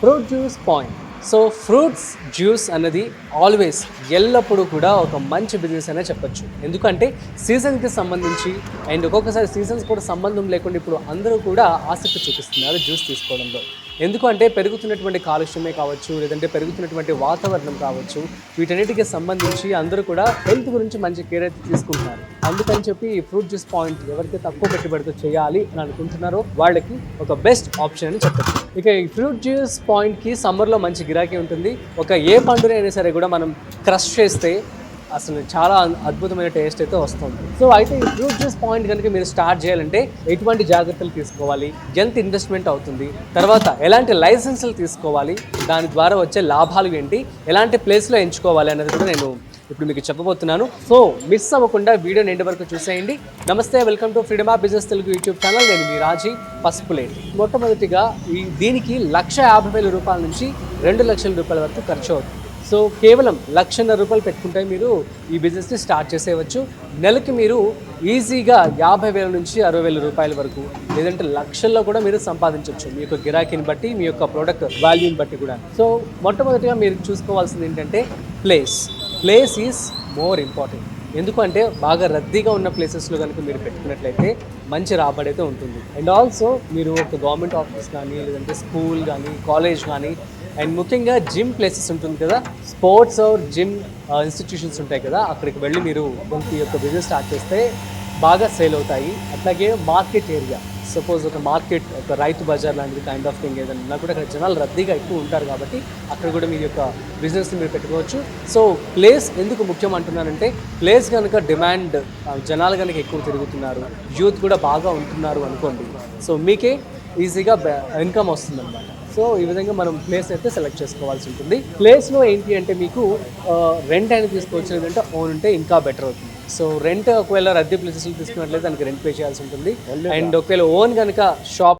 Fruit juice point. So fruits juice అన్నది always ఎల్లప్పుడూ కూడా ఒక మంచి బిజినెస్ అనే చెప్పొచ్చు. ఎందుకంటే సీజన్కి సంబంధించి అండ్ ఒక్కొక్కసారి సీజన్స్ కూడా సంబంధం లేకుండా ఇప్పుడు అందరూ కూడా ఆసక్తి చూపిస్తున్నారు జ్యూస్ తీసుకోవడంలో. ఎందుకంటే పెరుగుతున్నటువంటి కాలుష్యమే కావచ్చు, లేదంటే పెరుగుతున్నటువంటి వాతావరణం కావచ్చు, వీటన్నిటికీ సంబంధించి అందరూ కూడా హెల్త్ గురించి మంచి కేర్ అయితే తీసుకుంటున్నారు. అందుకని చెప్పి ఈ ఫ్రూట్ జ్యూస్ పాయింట్ ఎవరికి తక్కువ పెట్టుబడితో చేయాలి అని అనుకుంటున్నారో వాళ్ళకి ఒక బెస్ట్ ఆప్షన్ అని చెప్పచ్చు. ఇక ఈ ఫ్రూట్ జ్యూస్ పాయింట్కి సమ్మర్లో మంచి గిరాకీ ఉంటుంది. ఒక ఏ పండునైనా సరే కూడా మనం క్రష్ చేస్తే అసలు చాలా అద్భుతమైన టేస్ట్ అయితే వస్తుంది. సో అయితే ఈ ఫ్రూట్ జ్యూస్ పాయింట్ కనుక మీరు స్టార్ట్ చేయాలంటే ఎటువంటి జాగ్రత్తలు తీసుకోవాలి, ఎంత ఇన్వెస్ట్మెంట్ అవుతుంది, తర్వాత ఎలాంటి లైసెన్సులు తీసుకోవాలి, దాని ద్వారా వచ్చే లాభాలు ఏంటి, ఎలాంటి ప్లేస్లో ఎంచుకోవాలి అనేది కూడా నేను ఇప్పుడు మీకు చెప్పబోతున్నాను. సో మిస్ అవ్వకుండా వీడియోని ఎండ్ వరకు చూసేయండి. నమస్తే, welcome to freedom of business Telugu YouTube channel. నేను మీ రాజీ పసుపులేటి. మొట్టమొదటిగా దీనికి 1,50,000 రూపాయల నుంచి 2,00,000 రూపాయల వరకు ఖర్చు అవుతుంది. సో కేవలం 1,00,000 రూపాయలు పెట్టుకుంటే మీరు ఈ బిజినెస్ని స్టార్ట్ చేసేయవచ్చు. నెలకి మీరు ఈజీగా 50,000 నుంచి 60,000 రూపాయల వరకు, లేదంటే లక్షల్లో కూడా మీరు సంపాదించవచ్చు మీ యొక్క గిరాకీని బట్టి, మీ యొక్క ప్రోడక్ట్ వాల్యూని బట్టి కూడా. సో మొట్టమొదటిగా మీరు చూసుకోవాల్సింది ఏంటంటే ప్లేస్ ఈజ్ మోర్ ఇంపార్టెంట్. ఎందుకంటే బాగా రద్దీగా ఉన్న ప్లేసెస్లో కనుక మీరు పెట్టుకున్నట్లయితే మంచి రాబడి అయితే ఉంటుంది. అండ్ ఆల్సో మీరు ఒక గవర్నమెంట్ ఆఫీస్ కానీ, లేదంటే స్కూల్ కానీ, కాలేజ్ కానీ, అండ్ ముఖ్యంగా జిమ్ ప్లేసెస్ ఉంటుంది కదా, స్పోర్ట్స్ ఆర్ జిమ్ ఇన్స్టిట్యూషన్స్ ఉంటాయి కదా, అక్కడికి వెళ్ళి మీరు ఈ యొక్క బిజినెస్ స్టార్ట్ చేస్తే బాగా సేల్ అవుతాయి. అట్లాగే మార్కెట్ ఏరియా, సపోజ్ ఒక మార్కెట్, ఒక రైతు బజార్ లాంటిది కైండ్ ఆఫ్ థింగ్ ఏదైనా ఉన్నా కూడా అక్కడ జనాలు రద్దీగా ఎక్కువ ఉంటారు కాబట్టి అక్కడ కూడా మీ యొక్క బిజినెస్ని మీరు పెట్టుకోవచ్చు. సో ప్లేస్ ఎందుకు ముఖ్యం అంటున్నానంటే, ప్లేస్ కనుక డిమాండ్, జనాలు కనుక ఎక్కువ తిరుగుతున్నారు, యూత్ కూడా బాగా ఉంటున్నారు అనుకోండి, సో మీకే ఈజీగా ఇన్కమ్ వస్తుందన్నమాట. సో ఈ విధంగా మనం ప్లేస్ అయితే సెలెక్ట్ చేసుకోవాల్సి ఉంటుంది. ప్లేస్లో ఏంటి అంటే మీకు రెంట్ అయినా తీసుకోవచ్చు, లేదంటే ఓన్ ఉంటే ఇంకా బెటర్ అవుతుంది. సో రెంట్ ఒకవేళ రద్దీ ప్లేసెస్లో తీసుకున్నట్లయితే దానికి రెంట్ పే చేయాల్సి ఉంటుంది. అండ్ ఒకవేళ ఓన్ కనుక షాప్